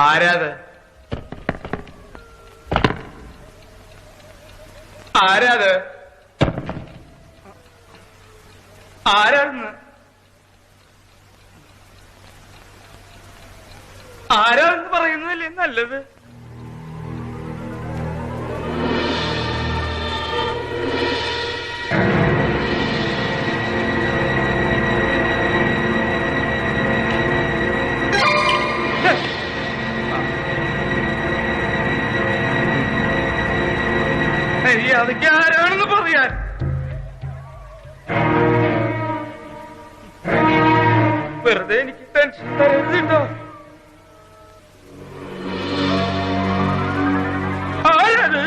ആരാത്? ആരാത്? ആരാണെന്ന്? ആരാണെന്ന് പറയുന്നതല്ലേ നല്ലത്? അതൊക്കെ ആരാണെന്ന് പറയാൻ വെറുതെ എനിക്ക് ടെൻഷൻ തരരുതുണ്ടോ? ആരാത്?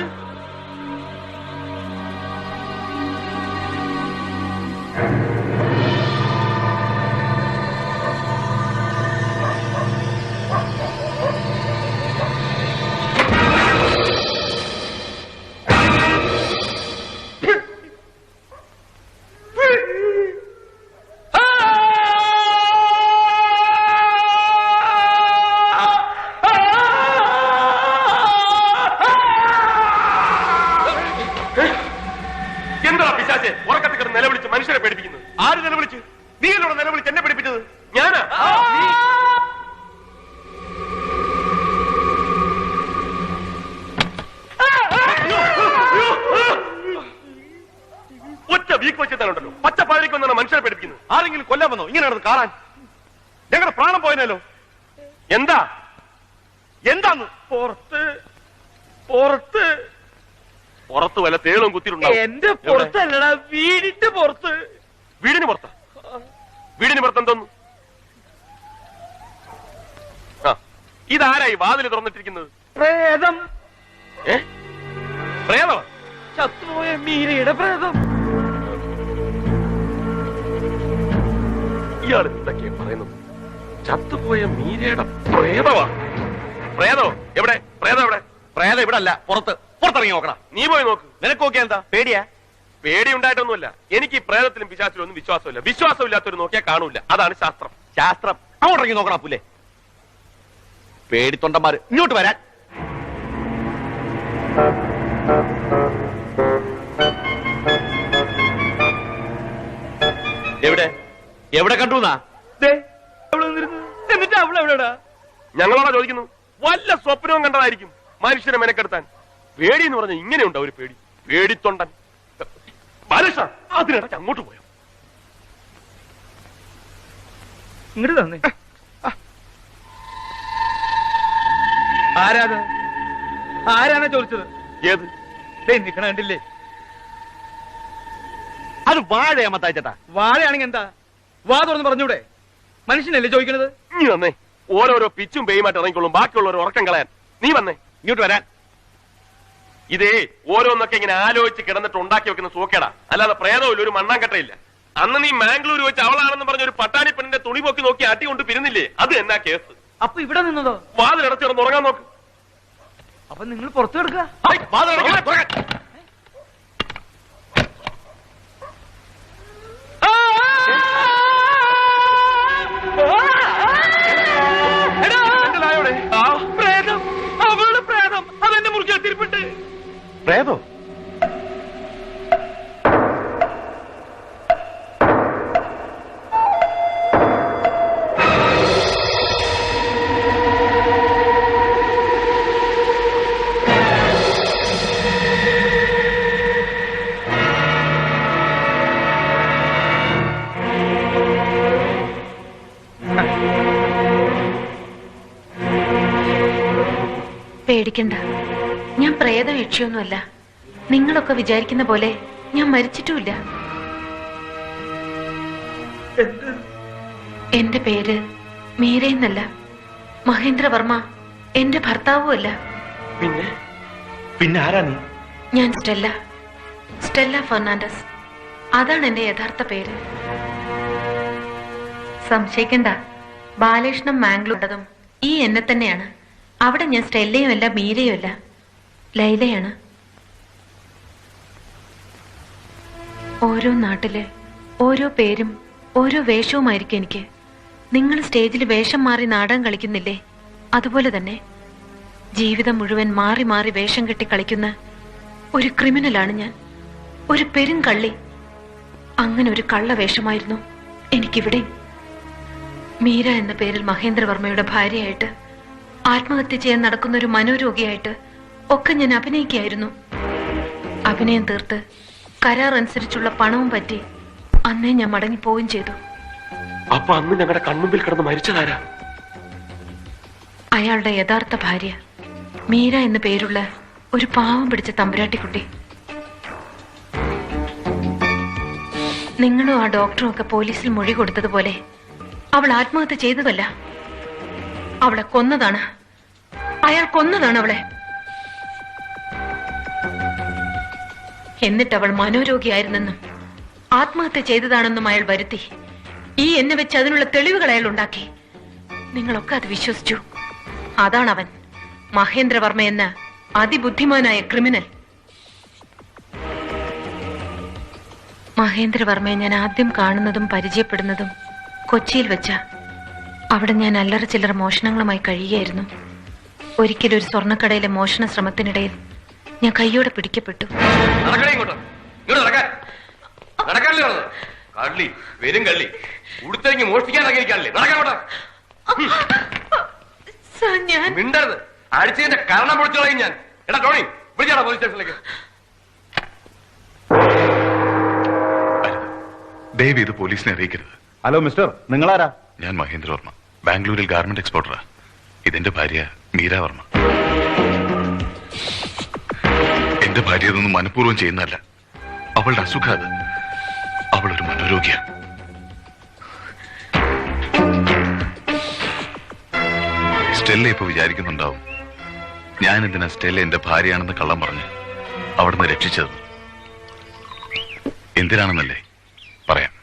നിലവിളിച്ച് മനുഷ്യരെ പേടിപ്പിക്കുന്നത് ആര്? നിലവിളിച്ച്? നീയല്ലോടെ നിലവിളിച്ച് എന്നെ പേടിപ്പിച്ചത്? ഞാനാ? ഒറ്റ വീക്ക് വെച്ചതാണുണ്ടല്ലോ. പച്ചപ്പാഴേക്ക് വന്നാണ് മനുഷ്യരെ പേടിപ്പിക്കുന്നത്. ആരെങ്കിലും കൊല്ലാൻ വന്നോ ഇങ്ങനെ നടന്ന് കാണാൻ? ഞങ്ങളുടെ പ്രാണം പോയനല്ലോ. എന്താ എന്താന്ന്? പുറത്ത് പുറത്ത് പുറത്ത് വല്ല തേളും കുത്തിയിട്ടുണ്ടാവും. എന്റെ പുറത്തല്ലടാ, വീടിന്റെ പുറത്ത്. വീടിന് പുറത്താ? വീടിന് പുറത്ത് എന്തോന്നു? ഇതാരായി വാതില് തുറന്നിട്ടിരിക്കുന്നത്? പ്രേതം. പ്രേതം? ചത്തുപോയ മീരയുടെ പ്രേതം. ഇയാൾ എന്തൊക്കെയാ പറയുന്നത്? ചത്തുപോയ മീരയുടെ പ്രേതമാ? പ്രേതോ എവിടെ? പ്രേതം എവിടെ? പ്രേതം ഇവിടെ അല്ല, പുറത്ത്. പുറത്തിറങ്ങി നോക്കണം. നീ പോയി നോക്ക്. നിനക്ക് നോക്കിയാ എന്താ? പേടിയാ? പേടി ഉണ്ടായിട്ടൊന്നുമില്ല. എനിക്ക് ഈ പ്രേതത്തിലും പിശാചിലും ഒന്നും വിശ്വാസമില്ല. വിശ്വാസമില്ലാത്തൊരു നോക്കിയാൽ കാണൂല. അതാണ് ശാസ്ത്രം. ശാസ്ത്രം അങ്ങോട്ടിറങ്ങി നോക്കണം. പുല്ലേ പേടിത്തൊണ്ടന്മാര് ഇങ്ങോട്ട് വരാൻ. എവിടെ എവിടെ കണ്ടുന്നാ? എന്നിട്ട് അവളെവിടെടാ? ഞങ്ങളോടാ ചോദിക്കുന്നു. വല്ല സ്വപ്നവും കണ്ടതായിരിക്കും മനുഷ്യനെ മെനക്കെടുത്താൻ. പേടി എന്ന് പറഞ്ഞാൽ ഇങ്ങനെയുണ്ടോ ഒരു പേടി? പേടിത്തൊണ്ടൻ. ബാലകൃഷ്ണ അതിനിടയ്ക്ക് അങ്ങോട്ട് പോയോ? ഇങ്ങോട്ട് തന്നെ. ആരാത്? ആരാണ് ചോദിച്ചത്? ഏത്? നിക്കണ കണ്ടില്ലേ? അത് വാഴയാമത്താച്ചേട്ടാ. വാഴയാണെങ്കിൽ എന്താ? വാ തുറന്ന് പറഞ്ഞൂടെ? മനുഷ്യനല്ലേ ചോദിക്കണത്? നീ വന്നേ. ഓരോരോ പിച്ചും പേയുമായിട്ട് ഇറങ്ങിക്കൊള്ളും. ബാക്കിയുള്ളവർ ഉറക്കം കളയാൻ. നീ വന്നേ. ഇങ്ങോട്ട് വരാൻ. ഇതേ ഓരോന്നൊക്കെ ഇങ്ങനെ ആലോചിച്ച് കിടന്നിട്ട് ഉണ്ടാക്കി വെക്കുന്ന സൂക്കേടാ. അല്ലാതെ പ്രേതമില്ല, ഒരു മണ്ണാങ്കട്ടയില്ല. അന്ന് നീ മാംഗ്ലൂർ വെച്ച് അവളാണെന്ന് പറഞ്ഞ ഒരു പട്ടാണി പെണ്ണിന്റെ തുണി പൊക്കി നോക്കി അട്ടി കൊണ്ട് പിരിന്നില്ലേ? അത് എന്നാ കേസ്? അപ്പൊ ഇവിടെ നിന്നതോ? വാതിലടച്ച് കിടന്ന് ഉറങ്ങാൻ നോക്ക്. അപ്പൊ നിങ്ങൾ പുറത്തു കിടക്കുക. പ്രേതം, അവളുടെ പ്രേതം അതെന്നെ മുറിക്കാൻ തിരിപ്പിട്ട്. പ്രേതോ? പേടിക്കണ്ട, ഞാൻ പ്രേതവീക്ഷിയൊന്നുമല്ല. നിങ്ങളൊക്കെ വിചാരിക്കുന്ന പോലെ ഞാൻ മരിച്ചിട്ടുമില്ല. എന്റെ പേര് മീരയെന്നല്ല, മഹേന്ദ്രവർമ്മ എന്റെ ഭർത്താവുമല്ല. പിന്നെ ആരാ നീ? ഞാൻ സ്റ്റെല്ല, സ്റ്റെല്ല ഫെർണാണ്ടസ്. അതാണ് എന്റെ യഥാർത്ഥ പേര്. സംശയിക്കണ്ട, ബാലകൃഷ്ണൻ മാംഗ്ലൂർണ്ടതും ഈ എന്നെ തന്നെയാണ്. അവിടെ ഞാൻ സ്റ്റെല്ലയും അല്ല മീരയും അല്ല, ലൈലയാണ്. ഓരോ നാട്ടില് ഓരോ പേരും ഓരോ വേഷവുമായിരിക്കും എനിക്ക്. നിങ്ങൾ സ്റ്റേജിൽ വേഷം മാറി നാടകം കളിക്കുന്നില്ലേ, അതുപോലെ തന്നെ ജീവിതം മുഴുവൻ മാറി മാറി വേഷം കെട്ടി കളിക്കുന്ന ഒരു ക്രിമിനലാണ് ഞാൻ, ഒരു പെരുങ്കള്ളി. അങ്ങനെ ഒരു കള്ളവേഷമായിരുന്നു എനിക്കിവിടെ. മീര എന്ന പേരിൽ മഹേന്ദ്രവർമ്മയുടെ ഭാര്യയായിട്ട്, ആത്മഹത്യ ചെയ്യാൻ നടക്കുന്ന ഒരു മനോരോഗിയായിട്ട് ഒക്കെ ഞാൻ അഭിനയിക്കുകയായിരുന്നു. അഭിനയം തീർത്ത് കരാർ അനുസരിച്ചുള്ള പണവും പറ്റി അന്നേ ഞാൻ മടങ്ങിപ്പോവുകയും ചെയ്തു. അപ്പൊ അന്ന് ഞങ്ങളുടെ കൺമുമ്പിൽ കിടന്ന് മരിച്ചതാരാ? അയാളുടെ യഥാർത്ഥ ഭാര്യ മീര എന്ന പേരുള്ള ഒരു പാവം പിടിച്ച തമ്പുരാട്ടിക്കുട്ടി. നിങ്ങളും ആ ഡോക്ടറും ഒക്കെ പോലീസിൽ മൊഴി കൊടുത്തതുപോലെ അവൾ ആത്മഹത്യ ചെയ്തതല്ല, അവളെ കൊന്നതാണ്. അയാൾ കൊന്നതാണ് അവളെ. എന്നിട്ട് അവൾ മനോരോഗിയായിരുന്നെന്നും ആത്മഹത്യ ചെയ്തതാണെന്നും അയാൾ വരുത്തി. ഈ എന്നെ വെച്ച് അതിനുള്ള തെളിവുകൾ അയാൾ ഉണ്ടാക്കി. നിങ്ങളൊക്കെ അത് വിശ്വസിച്ചു. അതാണ് അവൻ, മഹേന്ദ്രവർമ്മ എന്ന അതിബുദ്ധിമാനായ ക്രിമിനൽ. മഹേന്ദ്രവർമ്മയെ ഞാൻ ആദ്യം കാണുന്നതും പരിചയപ്പെടുന്നതും കൊച്ചിയിൽ വെച്ച. അവിടെ ഞാൻ അല്ലറ ചില്ലറ മോഷണങ്ങളുമായി കഴിയുകയായിരുന്നു. ഒരിക്കലും ഒരു സ്വർണ്ണക്കടയിലെ മോഷണ ശ്രമത്തിനിടയിൽ ഞാൻ കയ്യോടെ പിടിക്കപ്പെട്ടു. ദയവ് ഇത് പോലീസിനെ അറിയിക്കരുത്. ഹലോ മിസ്റ്റർ, നിങ്ങളാരാ? ഞാൻ മഹേന്ദ്രവർമ്മ, ബാംഗ്ലൂരിൽ ഗാർമെന്റ് എക്സ്പോർട്ടറാ. ഇതെന്റെ ഭാര്യ മീര വർമ്മ. എന്റെ ഭാര്യ ഇതൊന്നും മനഃപൂർവ്വം ചെയ്യുന്നതല്ല. അവളുടെ അസുഖം അത്. അവളൊരു മനോരോഗിയാണ്. സ്റ്റെല്ല ഇപ്പൊ വിചാരിക്കുന്നുണ്ടാവും ഞാൻ എന്തിനാ സ്റ്റെല്ല എന്റെ ഭാര്യയാണെന്ന് കള്ളം പറഞ്ഞ് അവിടുന്ന് രക്ഷിച്ചത്. എന്തിനാണെന്നല്ലേ പറയാം.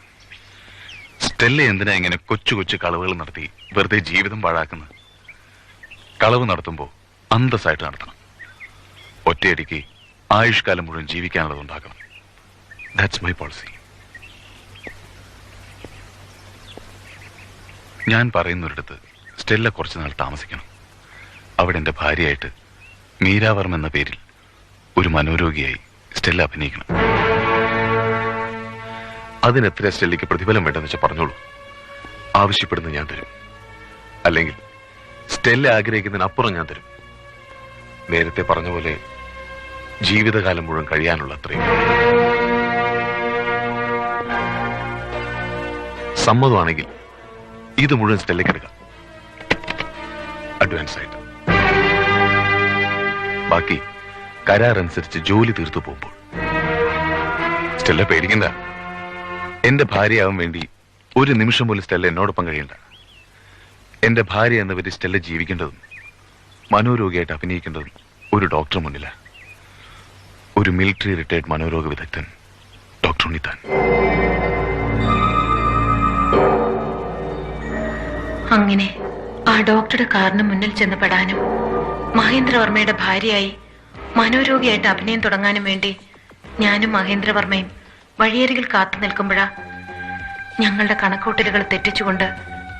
സ്റ്റെല്ല എന്തിനാ ഇങ്ങനെ കൊച്ചു കൊച്ചു കളവുകൾ നടത്തി വെറുതെ ജീവിതം പാഴാക്കുന്നത്? കളവ് നടത്തുമ്പോ അന്തസ്സായിട്ട് നടത്തണം. ഒറ്റയടിക്ക് ആയുഷ്കാലം മുഴുവൻ ജീവിക്കാനുള്ളത് ഉണ്ടാക്കണം. That's my policy. ഞാൻ പറയുന്നൊരിടത്ത് സ്റ്റെല്ല കുറച്ചുനാൾ താമസിക്കണം. അവിടെ എന്റെ ഭാര്യയായിട്ട് മീരാവർമ്മ എന്ന പേരിൽ ഒരു മനോരോഗിയായി സ്റ്റെല്ല അഭിനയിക്കണം. അതിനെത്ര സ്റ്റെല്ലയ്ക്ക് പ്രതിഫലം വേണ്ടെന്ന് വെച്ചാൽ പറഞ്ഞോളൂ. ആവശ്യപ്പെടുന്നത് ഞാൻ തരും. അല്ലെങ്കിൽ സ്റ്റെല്ല ആഗ്രഹിക്കുന്നതിനപ്പുറം ഞാൻ തരും. നേരത്തെ പറഞ്ഞ പോലെ ജീവിതകാലം മുഴുവൻ കഴിയാനുള്ള അത്രയും. സമ്മതമാണെങ്കിൽ ഇത് മുഴുവൻ സ്റ്റെല്ലയ്ക്ക് എടുക്കാം, അഡ്വാൻസ് ആയിട്ട്. ബാക്കി കരാർ അനുസരിച്ച് ജോലി തീർത്തു പോകുമ്പോൾ. സ്റ്റെല്ല പേടിക്കണ്ട. എന്റെ ഭാര്യയാവാൻ വേണ്ടി ഒരു നിമിഷം പോലും സ്റ്റെല്ല എന്നോടൊപ്പം കഴിയണ്ട. എന്റെ ഭാര്യ എന്ന പേരിൽ സ്റ്റെല്ല ജീവിക്കേണ്ടതും മനോരോഗിയായിട്ട് അഭിനയിക്കേണ്ടതും ഒരു ഡോക്ടർ മുന്നില. ഒരു മിലിറ്ററി റിട്ടയർഡ് മനോരോഗ വിദഗ്ധൻ, ഡോക്ടർ ഉണ്ണിത്താൻ. അങ്ങനെ ആ ഡോക്ടറുടെ കാറിന് മുന്നിൽ ചെന്ന് പെടാനും മഹേന്ദ്രവർമ്മയുടെ ഭാര്യയായി മനോരോഗിയായിട്ട് അഭിനയം തുടങ്ങാനും വേണ്ടി ഞാനും മഹേന്ദ്രവർമ്മയും വഴിയരികിൽ കാത്തു നിൽക്കുമ്പോഴാ ഞങ്ങളുടെ കണക്കൂട്ടലുകൾ തെറ്റിച്ചുകൊണ്ട്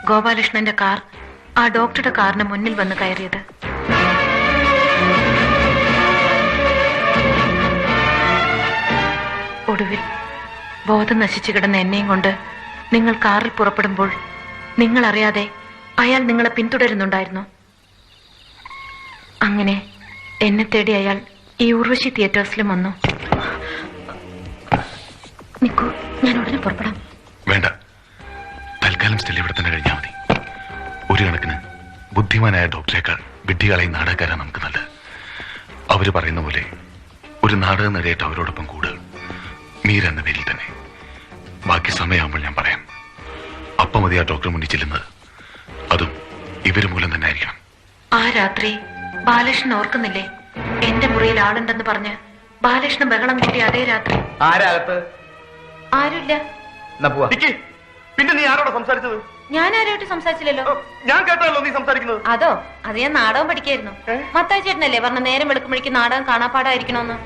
ഗോപാലകൃഷ്ണന്റെ കാർ ആ ഡോക്ടറുടെ കാറിന് മുന്നിൽ വന്ന് കയറിയത്. ഒടുവിൽ ബോധം നശിച്ചു കിടന്ന എന്നെയും കൊണ്ട് നിങ്ങൾ കാറിൽ പുറപ്പെടുമ്പോൾ നിങ്ങൾ അറിയാതെ അയാൾ നിങ്ങളെ പിന്തുടരുന്നുണ്ടായിരുന്നു. അങ്ങനെ എന്നെ തേടി അയാൾ ഈ ഉർവശി തിയേറ്റേഴ്സിലും വന്നു. നിക്കൂ, ഞാൻ ഉടനെ പുറപ്പെടാം. വേണ്ട, തൽക്കാലം സ്റ്റെല്ല ഇവിടെ തന്നെ കഴിഞ്ഞാൽ മതി. ഒരു കണക്കിന് ബുദ്ധിമാനായ ഡോക്ടറേക്കാൾ വിഡ്ഢികളായി നാടകക്കാരാണ് നമുക്ക് നല്ലത്. അവര് പറയുന്ന പോലെ ഒരു നാടക നടിയായിട്ട് അവരോടൊപ്പം കൂടുക, മീര എന്ന പേരിൽ തന്നെ. ബാക്കി സമയമാകുമ്പോൾ ഞാൻ പറയാം. അപ്പം മതി ആ ഡോക്ടർ മുന്നിൽ ചെല്ലുന്നത്. അതും ഇവര് മൂലം തന്നെ ആയിരിക്കണം. ആ രാത്രി ബാലകൃഷ്ണൻ ഓർക്കുന്നില്ലേ? എന്റെ മുറിയിൽ ആളുണ്ടെന്ന് പറഞ്ഞ് ബാലകൃഷ്ണൻ ബഹളം കൂട്ടി അതേ രാത്രി. ആരാകത്ത്? ആരുമില്ല. പിന്നെ നീ ആരോടാ സംസാരിച്ചത്? ഞാൻ ആരുമായിട്ട് സംസാരിച്ചില്ലല്ലോ. ഞാൻ കേട്ടല്ലോ നീ സംസാരിക്കുന്നത്. അതോ അത് ഞാൻ നാടകം പഠിക്കായിരുന്നു. മത്തായി ചേട്ടനല്ലേ പറഞ്ഞ നേരം വെളുക്കുമ്പോഴേക്ക് നാടകം കാണാപ്പാടായിരിക്കണോന്ന്.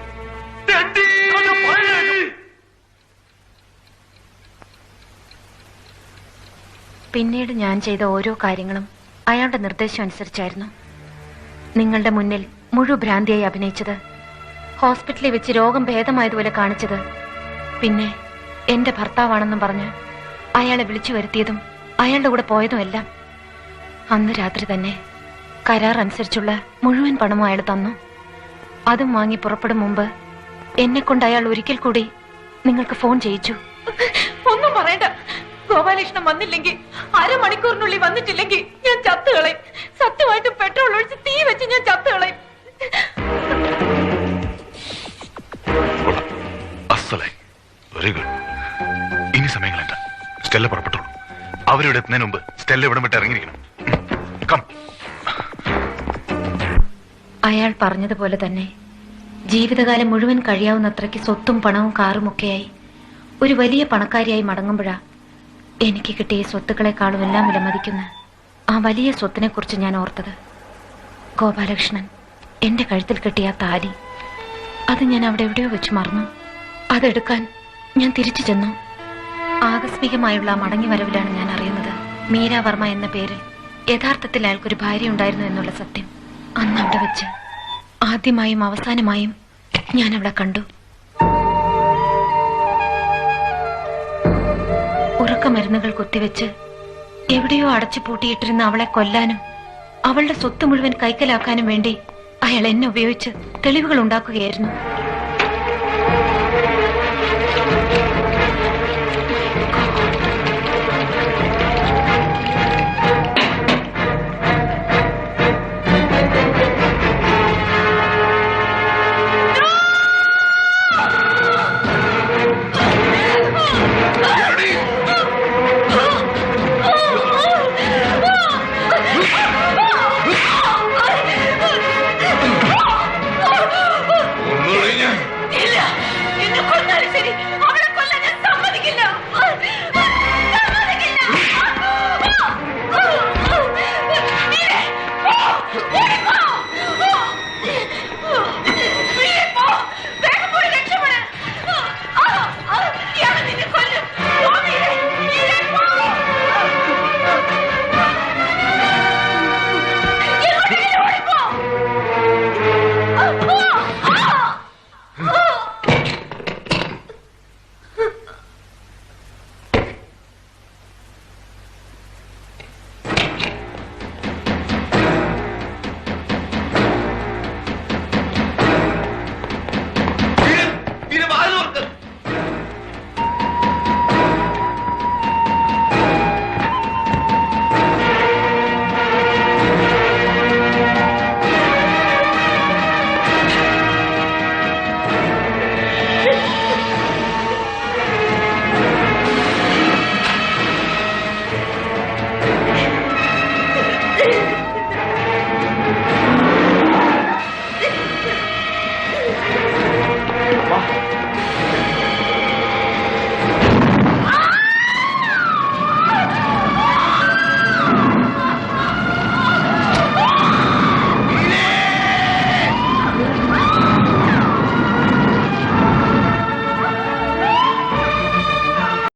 പിന്നീട് ഞാൻ ചെയ്ത ഓരോ കാര്യങ്ങളും അയാളുടെ നിർദ്ദേശം അനുസരിച്ചായിരുന്നു. നിങ്ങളുടെ മുന്നിൽ മുഴുഭ്രാന്തിയായി അഭിനയിച്ചത്, ഹോസ്പിറ്റലിൽ വെച്ച് രോഗം ഭേദമായതുപോലെ കാണിച്ചത്, പിന്നെ എന്റെ ഭർത്താവാണെന്നും പറഞ്ഞ് അയാളെ വിളിച്ചു വരുത്തിയതും അയാളുടെ കൂടെ പോയതുമെല്ലാം. അന്ന് രാത്രി തന്നെ കരാർ അനുസരിച്ചുള്ള മുഴുവൻ പണവും അയാൾ തന്നു. അതും വാങ്ങി പുറപ്പെടും മുമ്പ് എന്നെ കൊണ്ട് അയാൾ ഒരിക്കൽ കൂടി നിങ്ങൾക്ക് ഫോൺ ചെയ്യിച്ചു. ഒന്നും പറയണ്ട. ഗോപാലകൃഷ്ണൻ വന്നില്ലെങ്കിൽ, അരമണിക്കൂറിനുള്ളിൽ വന്നിട്ടില്ലെങ്കിൽ ഞാൻ ചത്തുകളയും. സത്യമായിട്ട് പെട്രോൾ ഒഴിച്ച് തീ വെച്ച് ഞാൻ ചത്തുകളയും. Very good. ഇനി സമയങ്ങളെന്താ? സ്റ്റെല്ല പുറപ്പെട്ടോളൂ. അവരിവിടെ എത്തുന്നതിന് മുമ്പ് സ്റ്റെല്ല ഇവിടെ വിട്ട് ഇറങ്ങിയിരിക്കണം. അയാൾ പറഞ്ഞതുപോലെ തന്നെ ജീവിതകാലം മുഴുവൻ കഴിയാവുന്നത്രയ്ക്ക് സ്വത്തും പണവും കാറും ഒക്കെയായി ഒരു വലിയ പണക്കാരിയായി മടങ്ങുമ്പോഴാ എനിക്ക് കിട്ടിയ സ്വത്തുക്കളെക്കാളും എല്ലാം വിലമതിക്കുന്ന ആ വലിയ സ്വത്തിനെ കുറിച്ച് ഞാൻ ഓർത്തത്. ഗോപാലകൃഷ്ണൻ എന്റെ കഴുത്തിൽ കെട്ടിയ താലി, അത് ഞാൻ അവിടെ എവിടെയോ വെച്ച് മറന്നു. അതെടുക്കാൻ ഞാൻ തിരിച്ചു ചെന്നു. ആകസ്മികമായുള്ള ആ മടങ്ങി വരവിലാണ് ഞാൻ അറിയുന്നത്, മീരാവർമ്മ എന്ന പേരിൽ യഥാർത്ഥത്തിൽ അയാൾക്കൊരു ഭാര്യ ഉണ്ടായിരുന്നു എന്നുള്ള സത്യം. അന്ന് അവിടെ വെച്ച് ആദ്യമായും അവസാനമായും ഞാൻ അവളെ കണ്ടു. ഉറക്കമരുന്നുകൾ കുത്തിവെച്ച് എവിടെയോ അടച്ചു പൂട്ടിയിട്ടിരുന്ന അവളെ കൊല്ലാനും അവളുടെ സ്വത്ത് മുഴുവൻ കൈക്കലാക്കാനും വേണ്ടി അയാൾ എന്നെ ഉപയോഗിച്ച് തെളിവുകൾ ഉണ്ടാക്കുകയായിരുന്നു.